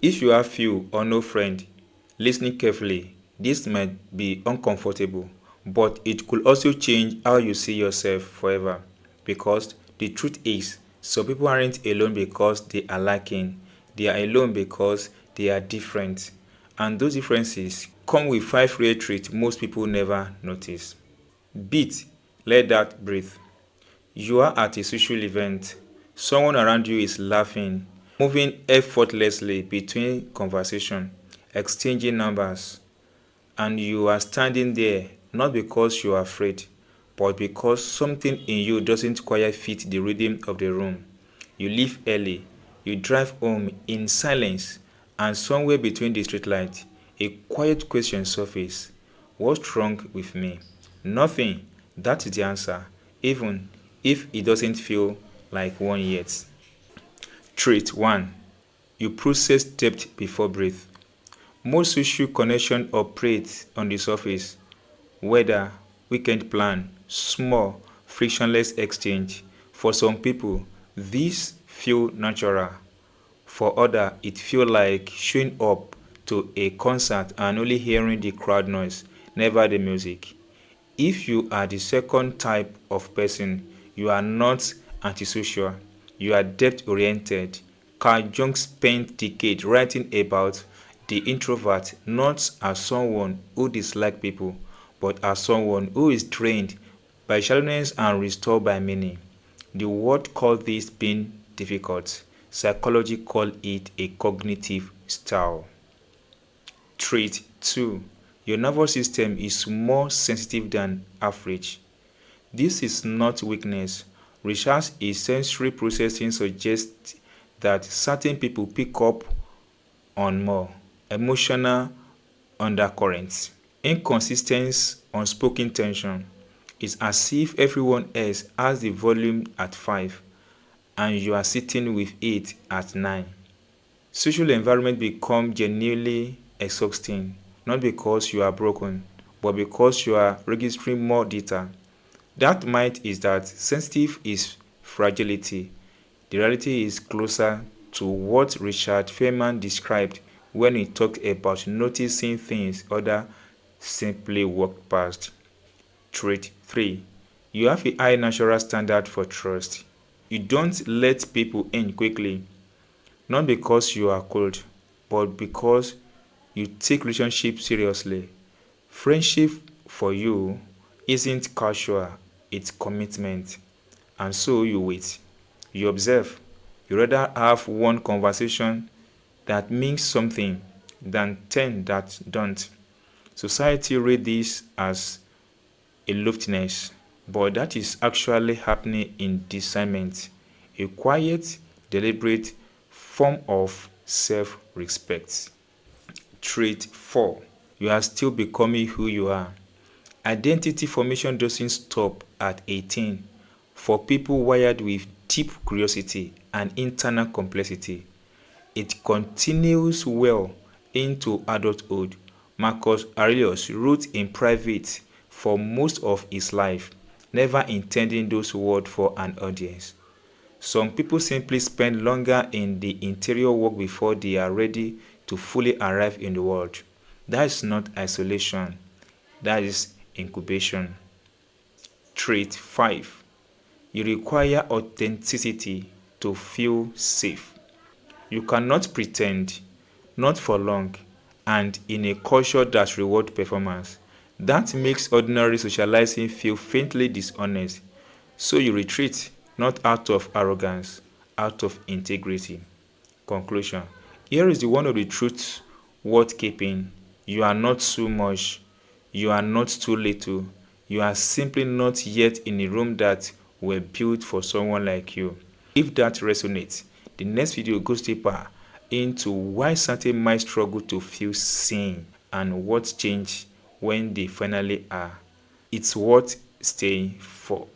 If you have few or no friend, listening carefully, this might be uncomfortable, but it could also change how you see yourself forever. Because the truth is, some people aren't alone because they are lacking, they are alone because they are different. And those differences come with five rare traits most people never notice. Beat, let that breathe. You are at a social event. Someone around you is laughing, moving effortlessly between conversation, exchanging numbers, and you are standing there not because you are afraid, but because something in you doesn't quite fit the rhythm of the room. You leave early, you drive home in silence, and somewhere between the streetlights, a quiet question surfaces. What's wrong with me? Nothing. That is the answer, even if it doesn't feel like one yet. Trait 1. You process depth before breath. Most social connection operates on the surface, whether weekend plan, small, frictionless exchange. For some people, these feel natural. For others, it feels like showing up to a concert and only hearing the crowd noise, never the music. If you are the second type of person, you are not antisocial, you are depth-oriented. Carl Jung spent decades writing about the introvert not as someone who dislikes people, but as someone who is trained by shallowness and restored by meaning. The world called this being difficult. Psychology call it a cognitive style. Trait 2. Your nervous system is more sensitive than average. This is not weakness. Research in sensory processing suggests that certain people pick up on more emotional undercurrents. Inconsistent unspoken tension. It's as if everyone else has the volume at 5 and you are sitting with it at 9. Social environment become genuinely exhausting, not because you are broken, but because you are registering more data. That might is that sensitive is fragility. The reality is closer to what Richard Feynman described when he talked about noticing things others simply walk past. Trait 3. You have a high natural standard for trust. You don't let people in quickly, not because you are cold, but because you take relationship seriously. Friendship for you isn't casual, it's commitment. And so you wait. You observe. You rather have one conversation that means something than 10 that don't. Society read this as aloofness, but that is actually happening in discernment, a quiet, deliberate form of self-respect. Trait 4. You are still becoming who you are. Identity formation doesn't stop at 18 for people wired with deep curiosity and internal complexity. It continues well into adulthood. Marcus Aurelius wrote in private for most of his life, never intending those words for an audience. Some people simply spend longer in the interior work before they are ready to fully arrive in the world. That is not isolation, that is incubation. Trait 5. You require authenticity to feel safe. You cannot pretend, not for long, and in a culture that rewards performance. That makes ordinary socializing feel faintly dishonest. So you retreat, not out of arrogance, out of integrity. Conclusion. Here is the one of the truths worth keeping. You are not too much. You are not too little. You are simply not yet in a room that were built for someone like you. If that resonates, the next video goes deeper into why certain might struggle to feel seen and what change when they finally are. It's worth staying for.